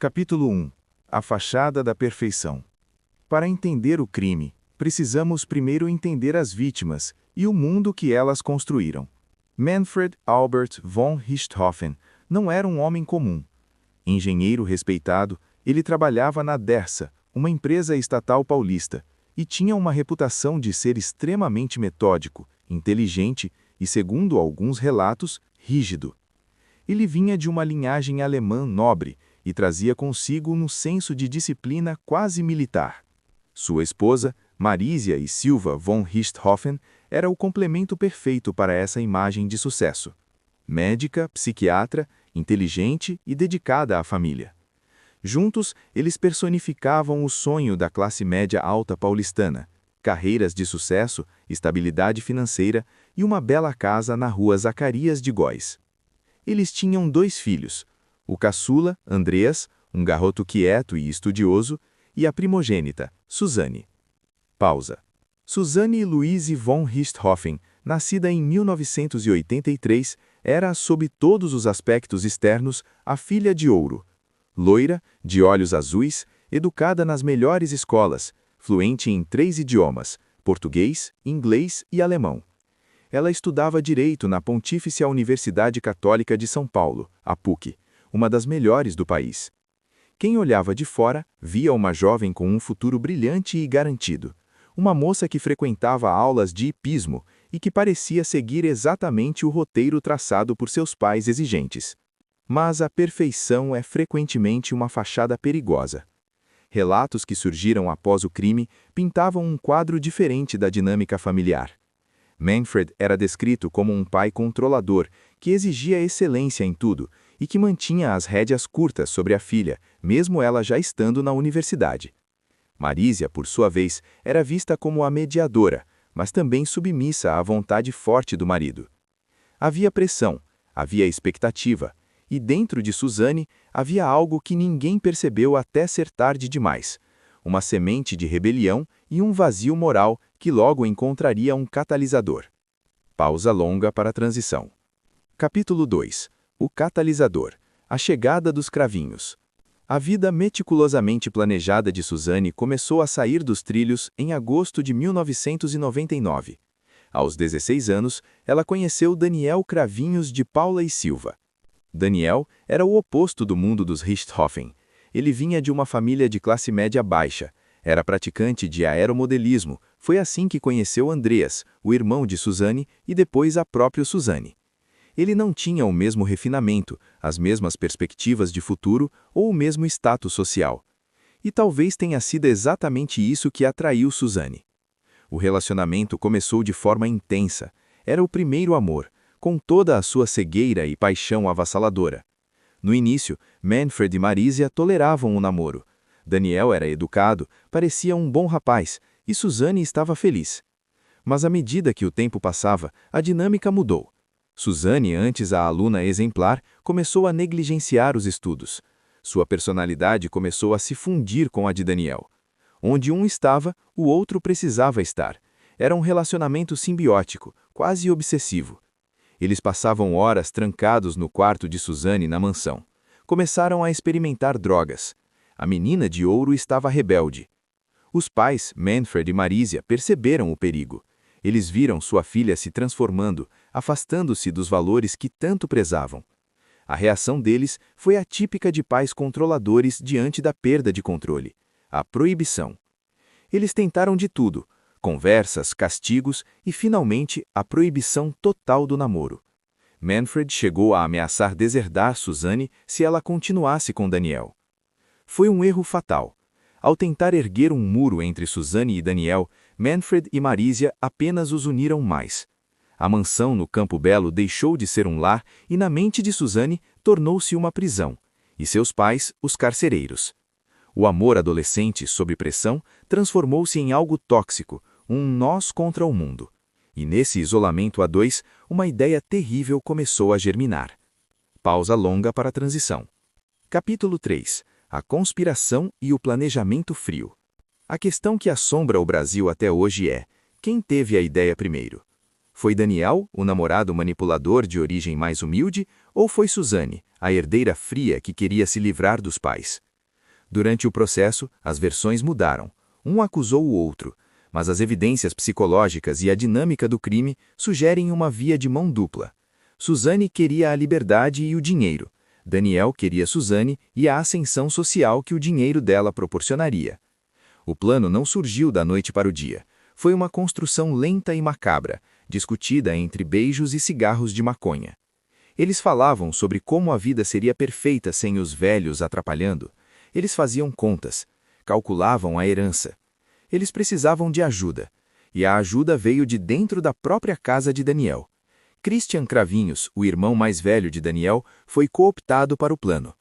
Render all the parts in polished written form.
Capítulo 1. A fachada da perfeição. Para entender o crime, precisamos primeiro entender as vítimas e o mundo que elas construíram. Manfred Albert von Richthofen não era um homem comum. Engenheiro respeitado, ele trabalhava na Dersa, uma empresa estatal paulista, e tinha uma reputação de ser extremamente metódico, inteligente e, segundo alguns relatos, rígido. Ele vinha de uma linhagem alemã nobre e trazia consigo um senso de disciplina quase militar. Sua esposa, Marisia e Silva von Richthofen, era o complemento perfeito para essa imagem de sucesso. Médica, psiquiatra, inteligente e dedicada à família. Juntos, eles personificavam o sonho da classe média alta paulistana: carreiras de sucesso, estabilidade financeira e uma bela casa na rua Zacarias de Góes. Eles tinham 2 filhos, o caçula, Andreas, um garoto quieto e estudioso, e a primogênita, Suzanne. Pausa. Suzanne Louise von Richthofen, nascida em 1983, era, sob todos os aspectos externos, a filha de ouro. Loira, de olhos azuis, educada nas melhores escolas, fluente em 3 idiomas, português, inglês e alemão. Ela estudava Direito na Pontífice Universidade Católica de São Paulo, a PUC, uma das melhores do país. Quem olhava de fora via uma jovem com um futuro brilhante e garantido, uma moça que frequentava aulas de hipismo e que parecia seguir exatamente o roteiro traçado por seus pais exigentes. Mas a perfeição é frequentemente uma fachada perigosa. Relatos que surgiram após o crime pintavam um quadro diferente da dinâmica familiar. Manfred era descrito como um pai controlador, que exigia excelência em tudo e que mantinha as rédeas curtas sobre a filha, mesmo ela já estando na universidade. Marisia, por sua vez, era vista como a mediadora, mas também submissa à vontade forte do marido. Havia pressão, havia expectativa, e dentro de Suzanne havia algo que ninguém percebeu até ser tarde demais: uma semente de rebelião e um vazio moral que logo encontraria um catalisador. Pausa longa para a transição. Capítulo 2. O catalisador. A chegada dos cravinhos. A vida meticulosamente planejada de Suzanne começou a sair dos trilhos em agosto de 1999. Aos 16 anos, ela conheceu Daniel Cravinhos de Paula e Silva. Daniel era o oposto do mundo dos Richthofen. Ele vinha de uma família de classe média baixa, era praticante de aeromodelismo, foi assim que conheceu Andreas, o irmão de Suzanne, e depois a própria Suzanne. Ele não tinha o mesmo refinamento, as mesmas perspectivas de futuro ou o mesmo status social. E talvez tenha sido exatamente isso que atraiu Suzanne. O relacionamento começou de forma intensa, era o primeiro amor, com toda a sua cegueira e paixão avassaladora. No início, Manfred e Marisia toleravam o namoro. Daniel era educado, parecia um bom rapaz, e Suzanne estava feliz. Mas à medida que o tempo passava, a dinâmica mudou. Suzanne, antes a aluna exemplar, começou a negligenciar os estudos. Sua personalidade começou a se fundir com a de Daniel. Onde um estava, o outro precisava estar. Era um relacionamento simbiótico, quase obsessivo. Eles passavam horas trancados no quarto de Suzanne na mansão. Começaram a experimentar drogas. A menina de ouro estava rebelde. Os pais, Manfred e Marisia, perceberam o perigo. Eles viram sua filha se transformando, afastando-se dos valores que tanto prezavam. A reação deles foi a típica de pais controladores diante da perda de controle: a proibição. Eles tentaram de tudo: conversas, castigos e, finalmente, a proibição total do namoro. Manfred chegou a ameaçar deserdar Suzanne se ela continuasse com Daniel. Foi um erro fatal. Ao tentar erguer um muro entre Suzanne e Daniel, Manfred e Marisia apenas os uniram mais. A mansão no Campo Belo deixou de ser um lar e, na mente de Suzanne, tornou-se uma prisão, e seus pais, os carcereiros. O amor adolescente, sob pressão, transformou-se em algo tóxico, um nós contra o mundo. E nesse isolamento a dois, uma ideia terrível começou a germinar. Pausa longa para a transição. Capítulo 3. A conspiração e o planejamento frio. A questão que assombra o Brasil até hoje é: quem teve a ideia primeiro? Foi Daniel, o namorado manipulador de origem mais humilde, ou foi Suzanne, a herdeira fria que queria se livrar dos pais? Durante o processo, as versões mudaram. Um acusou o outro, mas as evidências psicológicas e a dinâmica do crime sugerem uma via de mão dupla. Suzanne queria a liberdade e o dinheiro. Daniel queria Suzanne e a ascensão social que o dinheiro dela proporcionaria. O plano não surgiu da noite para o dia. Foi uma construção lenta e macabra, discutida entre beijos e cigarros de maconha. Eles falavam sobre como a vida seria perfeita sem os velhos atrapalhando. Eles faziam contas, calculavam a herança. Eles precisavam de ajuda, e a ajuda veio de dentro da própria casa de Daniel. Christian Cravinhos, o irmão mais velho de Daniel, foi cooptado para o plano.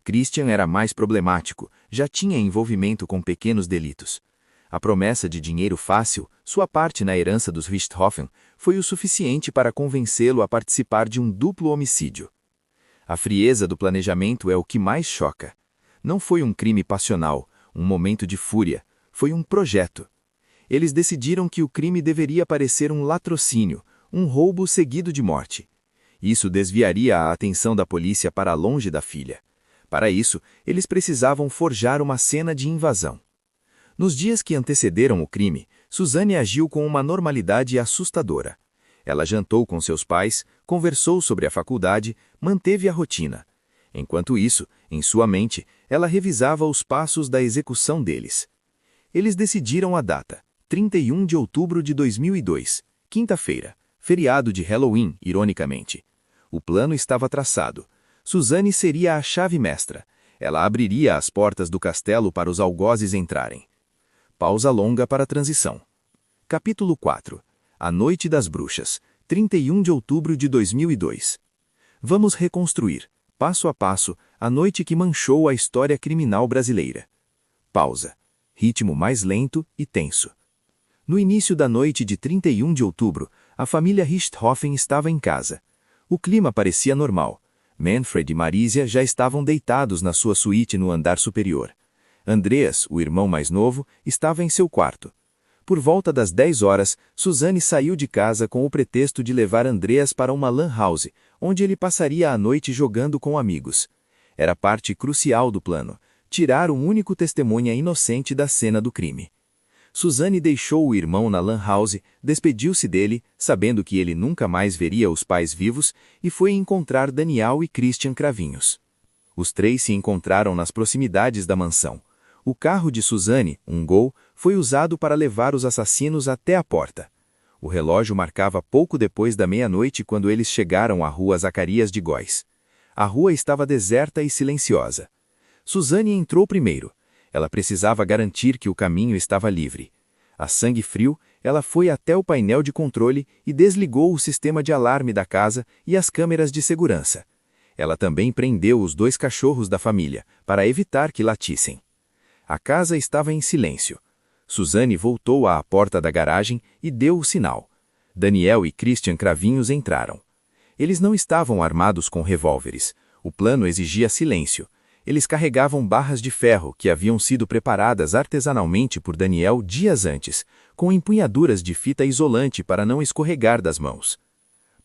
Christian era mais problemático, já tinha envolvimento com pequenos delitos. A promessa de dinheiro fácil, sua parte na herança dos Richthofen, foi o suficiente para convencê-lo a participar de um duplo homicídio. A frieza do planejamento é o que mais choca. Não foi um crime passional, um momento de fúria, foi um projeto. Eles decidiram que o crime deveria parecer um latrocínio, um roubo seguido de morte. Isso desviaria a atenção da polícia para longe da filha. Para isso, eles precisavam forjar uma cena de invasão. Nos dias que antecederam o crime, Suzanne agiu com uma normalidade assustadora. Ela jantou com seus pais, conversou sobre a faculdade, manteve a rotina. Enquanto isso, em sua mente, ela revisava os passos da execução deles. Eles decidiram a data, 31 de outubro de 2002, quinta-feira, feriado de Halloween, ironicamente. O plano estava traçado. Suzanne seria a chave mestra. Ela abriria as portas do castelo para os algozes entrarem. Pausa longa para a transição. Capítulo 4. A Noite das Bruxas, 31 de outubro de 2002. Vamos reconstruir, passo a passo, a noite que manchou a história criminal brasileira. Pausa. Ritmo mais lento e tenso. No início da noite de 31 de outubro, a família Richthofen estava em casa. O clima parecia normal. Manfred e Marisia já estavam deitados na sua suíte no andar superior. Andreas, o irmão mais novo, estava em seu quarto. Por volta das 10 horas, Suzanne saiu de casa com o pretexto de levar Andreas para uma lan house, onde ele passaria a noite jogando com amigos. Era parte crucial do plano, tirar um único testemunha inocente da cena do crime. Suzanne deixou o irmão na lan house, despediu-se dele, sabendo que ele nunca mais veria os pais vivos, e foi encontrar Daniel e Christian Cravinhos. Os três se encontraram nas proximidades da mansão. O carro de Suzanne, um Gol, foi usado para levar os assassinos até a porta. O relógio marcava pouco depois da meia-noite quando eles chegaram à rua Zacarias de Góes. A rua estava deserta e silenciosa. Suzanne entrou primeiro. Ela precisava garantir que o caminho estava livre. A sangue frio, ela foi até o painel de controle e desligou o sistema de alarme da casa e as câmeras de segurança. Ela também prendeu os 2 cachorros da família, para evitar que latissem. A casa estava em silêncio. Suzanne voltou à porta da garagem e deu o sinal. Daniel e Christian Cravinhos entraram. Eles não estavam armados com revólveres. O plano exigia silêncio. Eles carregavam barras de ferro que haviam sido preparadas artesanalmente por Daniel dias antes, com empunhaduras de fita isolante para não escorregar das mãos.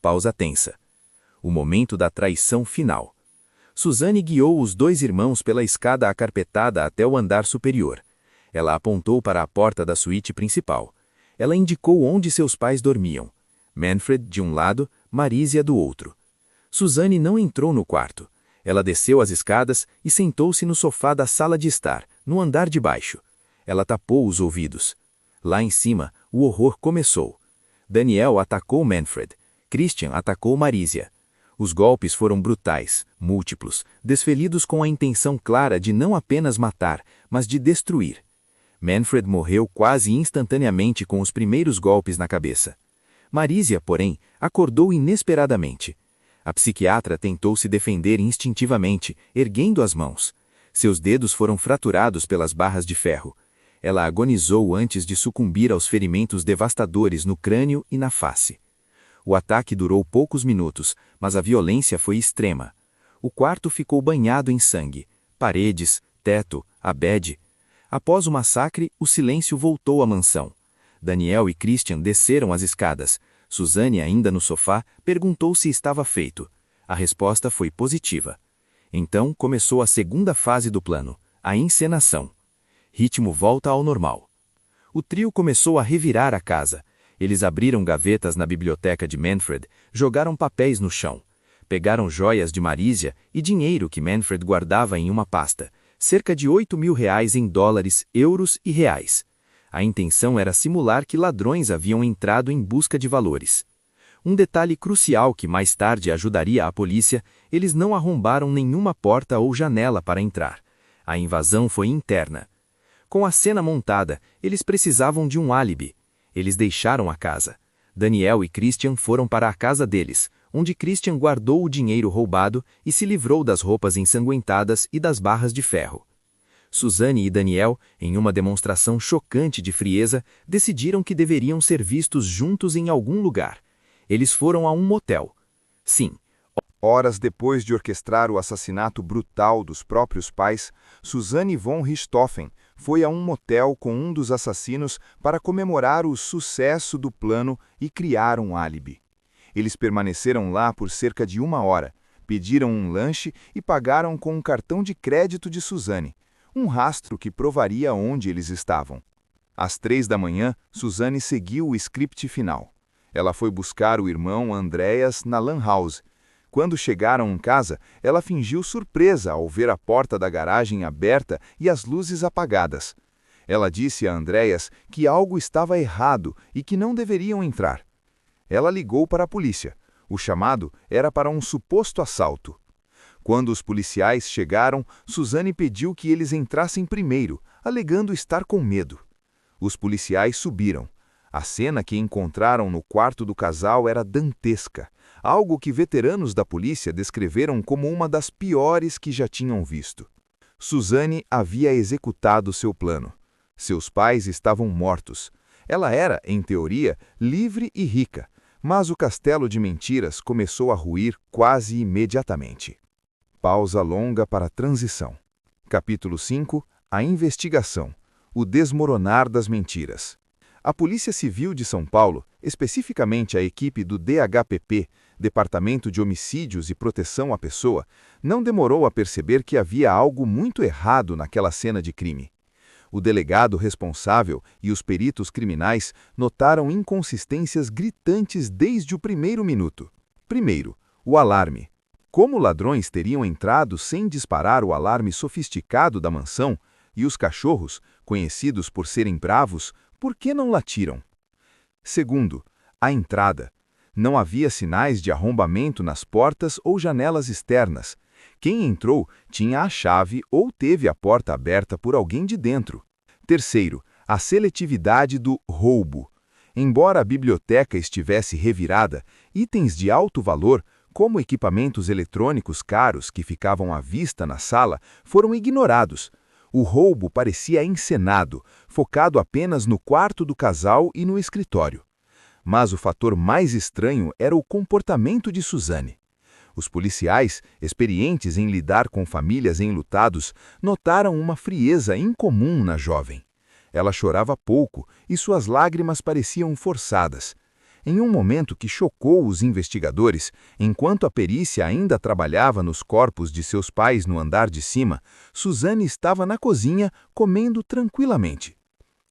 Pausa tensa. O momento da traição final. Suzanne guiou os 2 irmãos pela escada acarpetada até o andar superior. Ela apontou para a porta da suíte principal. Ela indicou onde seus pais dormiam. Manfred de um lado, Marisia do outro. Suzanne não entrou no quarto. Ela desceu as escadas e sentou-se no sofá da sala de estar, no andar de baixo. Ela tapou os ouvidos. Lá em cima, o horror começou. Daniel atacou Manfred. Christian atacou Marisia. Os golpes foram brutais, múltiplos, desferidos com a intenção clara de não apenas matar, mas de destruir. Manfred morreu quase instantaneamente com os primeiros golpes na cabeça. Marisia, porém, acordou inesperadamente. A psiquiatra tentou se defender instintivamente, erguendo as mãos. Seus dedos foram fraturados pelas barras de ferro. Ela agonizou antes de sucumbir aos ferimentos devastadores no crânio e na face. O ataque durou poucos minutos, mas a violência foi extrema. O quarto ficou banhado em sangue. Paredes, teto, abede. Após o massacre, o silêncio voltou à mansão. Daniel e Christian desceram as escadas. Suzanne, ainda no sofá, perguntou se estava feito. A resposta foi positiva. Então começou a segunda fase do plano, a encenação. Ritmo volta ao normal. O trio começou a revirar a casa. Eles abriram gavetas na biblioteca de Manfred, jogaram papéis no chão. Pegaram joias de Marisia e dinheiro que Manfred guardava em uma pasta, cerca de 8.000 reais em dólares, euros e reais. A intenção era simular que ladrões haviam entrado em busca de valores. Um detalhe crucial que mais tarde ajudaria a polícia: eles não arrombaram nenhuma porta ou janela para entrar. A invasão foi interna. Com a cena montada, eles precisavam de um álibi. Eles deixaram a casa. Daniel e Christian foram para a casa deles, onde Christian guardou o dinheiro roubado e se livrou das roupas ensanguentadas e das barras de ferro. Suzanne e Daniel, em uma demonstração chocante de frieza, decidiram que deveriam ser vistos juntos em algum lugar. Eles foram a um motel. Sim. Horas depois de orquestrar o assassinato brutal dos próprios pais, Suzanne von Richthofen foi a um motel com um dos assassinos para comemorar o sucesso do plano e criar um álibi. Eles permaneceram lá por cerca de 1 hora, pediram um lanche e pagaram com um cartão de crédito de Suzanne, um rastro que provaria onde eles estavam. Às 3 da manhã, Suzanne seguiu o script final. Ela foi buscar o irmão Andreas na lan house. Quando chegaram em casa, ela fingiu surpresa ao ver a porta da garagem aberta e as luzes apagadas. Ela disse a Andreas que algo estava errado e que não deveriam entrar. Ela ligou para a polícia. O chamado era para um suposto assalto. Quando os policiais chegaram, Suzanne pediu que eles entrassem primeiro, alegando estar com medo. Os policiais subiram. A cena que encontraram no quarto do casal era dantesca, algo que veteranos da polícia descreveram como uma das piores que já tinham visto. Suzanne havia executado seu plano. Seus pais estavam mortos. Ela era, em teoria, livre e rica, mas o castelo de mentiras começou a ruir quase imediatamente. Pausa longa para a transição. Capítulo 5. A investigação. O desmoronar das mentiras. A Polícia Civil de São Paulo, especificamente a equipe do DHPP, Departamento de Homicídios e Proteção à Pessoa, não demorou a perceber que havia algo muito errado naquela cena de crime. O delegado responsável e os peritos criminais notaram inconsistências gritantes desde o primeiro minuto. Primeiro, o alarme. Como ladrões teriam entrado sem disparar o alarme sofisticado da mansão, e os cachorros, conhecidos por serem bravos, por que não latiram? Segundo, a entrada. Não havia sinais de arrombamento nas portas ou janelas externas. Quem entrou tinha a chave ou teve a porta aberta por alguém de dentro. Terceiro, a seletividade do roubo. Embora a biblioteca estivesse revirada, itens de alto valor, como equipamentos eletrônicos caros que ficavam à vista na sala, foram ignorados. O roubo parecia encenado, focado apenas no quarto do casal e no escritório. Mas o fator mais estranho era o comportamento de Suzanne. Os policiais, experientes em lidar com famílias enlutados, notaram uma frieza incomum na jovem. Ela chorava pouco e suas lágrimas pareciam forçadas. Em um momento que chocou os investigadores, enquanto a perícia ainda trabalhava nos corpos de seus pais no andar de cima, Suzanne estava na cozinha comendo tranquilamente.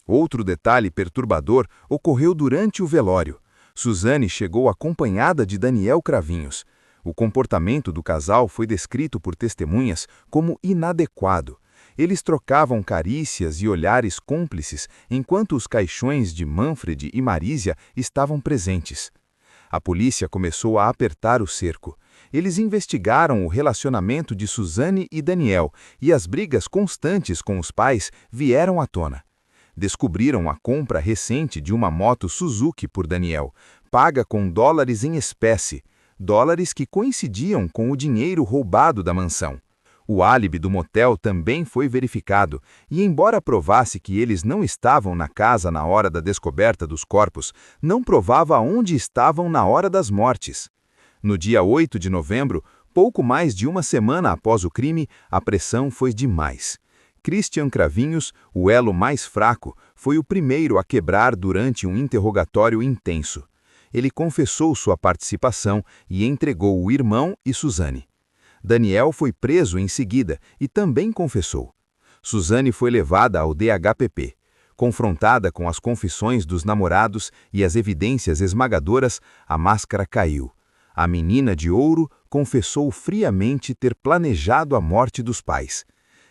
Outro detalhe perturbador ocorreu durante o velório. Suzanne chegou acompanhada de Daniel Cravinhos. O comportamento do casal foi descrito por testemunhas como inadequado. Eles trocavam carícias e olhares cúmplices enquanto os caixões de Manfred e Marisia estavam presentes. A polícia começou a apertar o cerco. Eles investigaram o relacionamento de Suzanne e Daniel e as brigas constantes com os pais vieram à tona. Descobriram a compra recente de uma moto Suzuki por Daniel, paga com dólares em espécie, dólares que coincidiam com o dinheiro roubado da mansão. O álibi do motel também foi verificado, e embora provasse que eles não estavam na casa na hora da descoberta dos corpos, não provava onde estavam na hora das mortes. No dia 8 de novembro, pouco mais de uma semana após o crime, a pressão foi demais. Christian Cravinhos, o elo mais fraco, foi o primeiro a quebrar durante um interrogatório intenso. Ele confessou sua participação e entregou o irmão e Suzanne. Daniel foi preso em seguida e também confessou. Suzane foi levada ao DHPP. Confrontada com as confissões dos namorados e as evidências esmagadoras, a máscara caiu. A menina de ouro confessou friamente ter planejado a morte dos pais.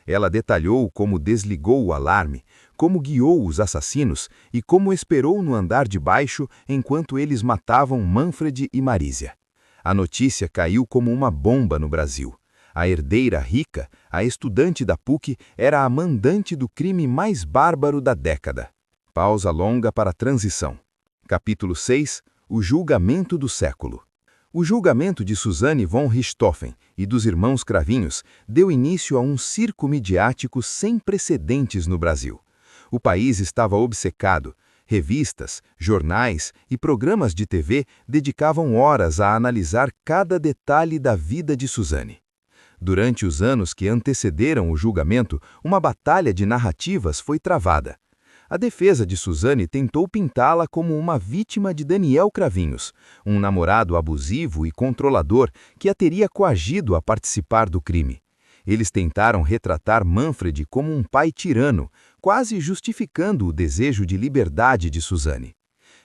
Ela detalhou como desligou o alarme, como guiou os assassinos e como esperou no andar de baixo enquanto eles matavam Manfred e Marísia. A notícia caiu como uma bomba no Brasil. A herdeira rica, a estudante da PUC, era a mandante do crime mais bárbaro da década. Pausa longa para a transição. Capítulo 6. O julgamento do século. O julgamento de Suzane von Richthofen e dos irmãos Cravinhos deu início a um circo midiático sem precedentes no Brasil. O país estava obcecado. Revistas, jornais e programas de TV dedicavam horas a analisar cada detalhe da vida de Suzane. Durante os anos que antecederam o julgamento, uma batalha de narrativas foi travada. A defesa de Suzane tentou pintá-la como uma vítima de Daniel Cravinhos, um namorado abusivo e controlador que a teria coagido a participar do crime. Eles tentaram retratar Manfred como um pai tirano, quase justificando o desejo de liberdade de Suzane.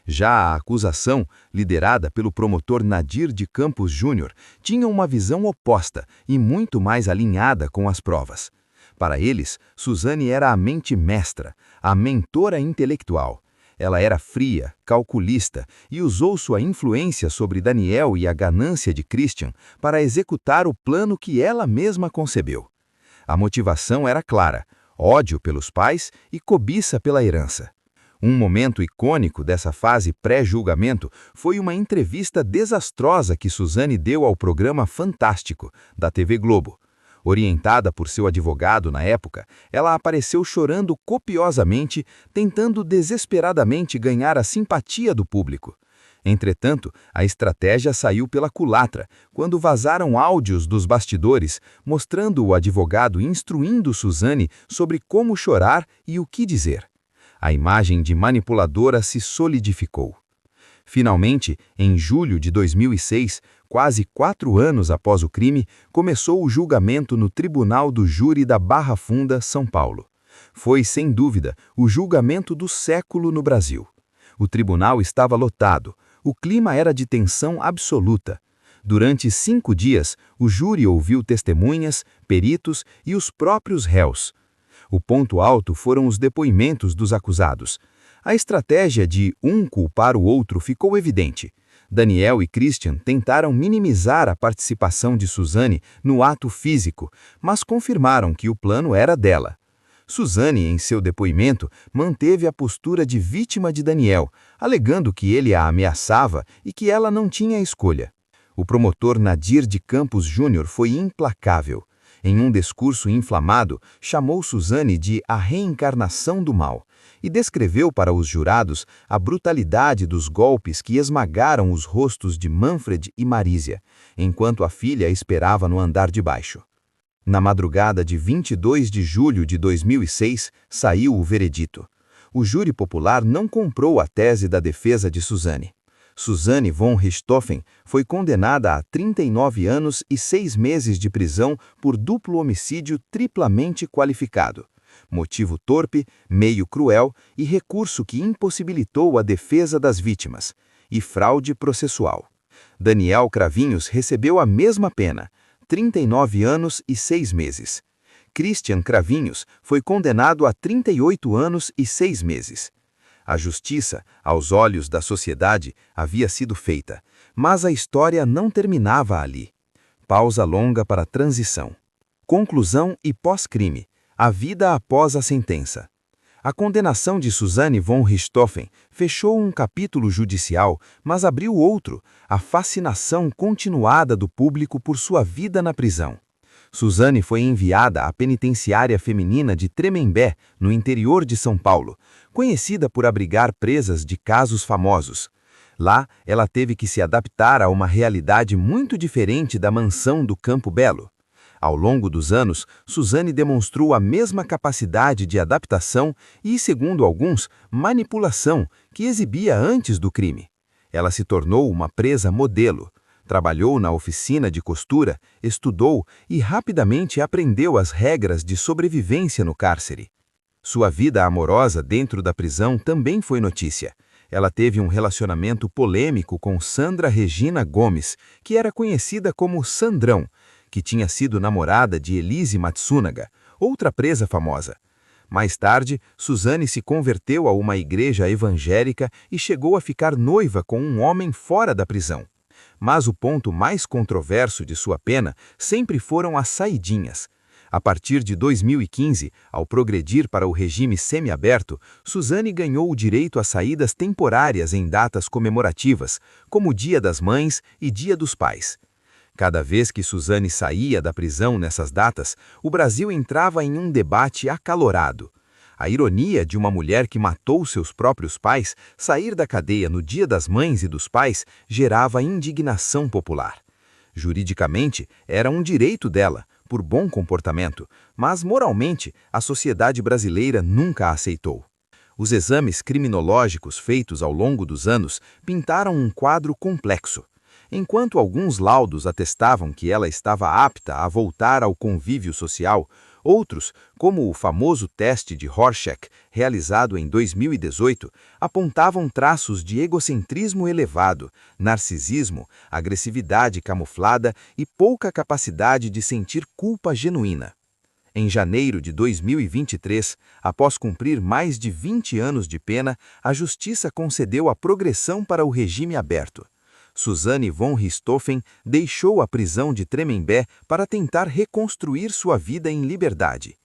Já a acusação, liderada pelo promotor Nadir de Campos Júnior, tinha uma visão oposta e muito mais alinhada com as provas. Para eles, Suzane era a mente mestra, a mentora intelectual. Ela era fria, calculista e usou sua influência sobre Daniel e a ganância de Christian para executar o plano que ela mesma concebeu. A motivação era clara: ódio pelos pais e cobiça pela herança. Um momento icônico dessa fase pré-julgamento foi uma entrevista desastrosa que Suzane deu ao programa Fantástico, da TV Globo. Orientada por seu advogado na época, ela apareceu chorando copiosamente, tentando desesperadamente ganhar a simpatia do público. Entretanto, a estratégia saiu pela culatra, quando vazaram áudios dos bastidores, mostrando o advogado instruindo Suzane sobre como chorar e o que dizer. A imagem de manipuladora se solidificou. Finalmente, em julho de 2006, quase 4 anos após o crime, começou o julgamento no Tribunal do Júri da Barra Funda, São Paulo. Foi, sem dúvida, o julgamento do século no Brasil. O tribunal estava lotado. O clima era de tensão absoluta. Durante 5 dias, o júri ouviu testemunhas, peritos e os próprios réus. O ponto alto foram os depoimentos dos acusados. A estratégia de um culpar o outro ficou evidente. Daniel e Christian tentaram minimizar a participação de Suzane no ato físico, mas confirmaram que o plano era dela. Suzane, em seu depoimento, manteve a postura de vítima de Daniel, alegando que ele a ameaçava e que ela não tinha escolha. O promotor Nadir de Campos Júnior foi implacável. Em um discurso inflamado, chamou Suzane de a reencarnação do mal e descreveu para os jurados a brutalidade dos golpes que esmagaram os rostos de Manfred e Marísia, enquanto a filha esperava no andar de baixo. Na madrugada de 22 de julho de 2006, saiu o veredito. O júri popular não comprou a tese da defesa de Suzane. Suzane von Richthofen foi condenada a 39 anos e 6 meses de prisão por duplo homicídio triplamente qualificado. Motivo torpe, meio cruel e recurso que impossibilitou a defesa das vítimas. E fraude processual. Daniel Cravinhos recebeu a mesma pena, 39 anos e 6 meses. Christian Cravinhos foi condenado a 38 anos e 6 meses. A justiça, aos olhos da sociedade, havia sido feita, mas a história não terminava ali. Pausa longa para a transição. Conclusão e pós-crime. A vida após a sentença. A condenação de Suzane von Richthofen fechou um capítulo judicial, mas abriu outro, a fascinação continuada do público por sua vida na prisão. Suzane foi enviada à penitenciária feminina de Tremembé, no interior de São Paulo, conhecida por abrigar presas de casos famosos. Lá, ela teve que se adaptar a uma realidade muito diferente da mansão do Campo Belo. Ao longo dos anos, Suzane demonstrou a mesma capacidade de adaptação e, segundo alguns, manipulação que exibia antes do crime. Ela se tornou uma presa modelo. Trabalhou na oficina de costura, estudou e rapidamente aprendeu as regras de sobrevivência no cárcere. Sua vida amorosa dentro da prisão também foi notícia. Ela teve um relacionamento polêmico com Sandra Regina Gomes, que era conhecida como Sandrão, que tinha sido namorada de Elise Matsunaga, outra presa famosa. Mais tarde, Suzane se converteu a uma igreja evangélica e chegou a ficar noiva com um homem fora da prisão. Mas o ponto mais controverso de sua pena sempre foram as saidinhas. A partir de 2015, ao progredir para o regime semiaberto, Suzane ganhou o direito a saídas temporárias em datas comemorativas, como Dia das Mães e Dia dos Pais. Cada vez que Suzane saía da prisão nessas datas, o Brasil entrava em um debate acalorado. A ironia de uma mulher que matou seus próprios pais sair da cadeia no Dia das Mães e dos Pais gerava indignação popular. Juridicamente, era um direito dela, por bom comportamento, mas moralmente a sociedade brasileira nunca a aceitou. Os exames criminológicos feitos ao longo dos anos pintaram um quadro complexo. Enquanto alguns laudos atestavam que ela estava apta a voltar ao convívio social, outros, como o famoso teste de Rorschach, realizado em 2018, apontavam traços de egocentrismo elevado, narcisismo, agressividade camuflada e pouca capacidade de sentir culpa genuína. Em janeiro de 2023, após cumprir mais de 20 anos de pena, a Justiça concedeu a progressão para o regime aberto. Suzane von Richthofen deixou a prisão de Tremembé para tentar reconstruir sua vida em liberdade.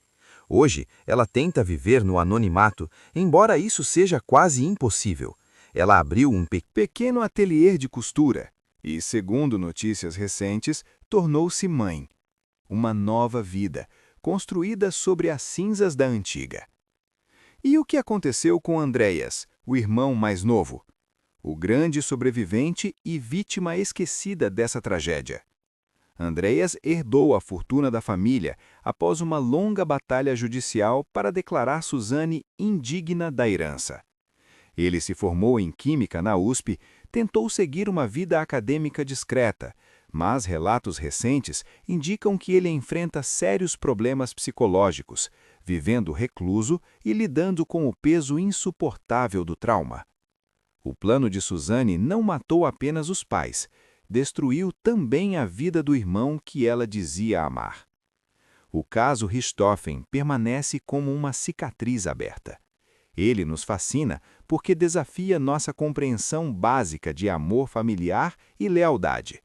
Hoje, ela tenta viver no anonimato, embora isso seja quase impossível. Ela abriu um pequeno ateliê de costura e, segundo notícias recentes, tornou-se mãe. Uma nova vida, construída sobre as cinzas da antiga. E o que aconteceu com Andreas, o irmão mais novo? O grande sobrevivente e vítima esquecida dessa tragédia. Andreas herdou a fortuna da família após uma longa batalha judicial para declarar Suzane indigna da herança. Ele se formou em Química na USP, tentou seguir uma vida acadêmica discreta, mas relatos recentes indicam que ele enfrenta sérios problemas psicológicos, vivendo recluso e lidando com o peso insuportável do trauma. O plano de Suzane não matou apenas os pais, destruiu também a vida do irmão que ela dizia amar. O caso Richthofen permanece como uma cicatriz aberta. Ele nos fascina porque desafia nossa compreensão básica de amor familiar e lealdade.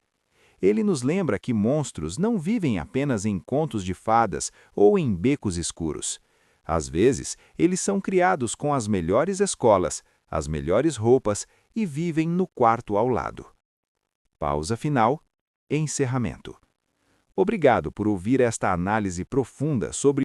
Ele nos lembra que monstros não vivem apenas em contos de fadas ou em becos escuros. Às vezes, eles são criados com as melhores escolas, as melhores roupas e vivem no quarto ao lado. Pausa final. Encerramento. Obrigado por ouvir esta análise profunda sobre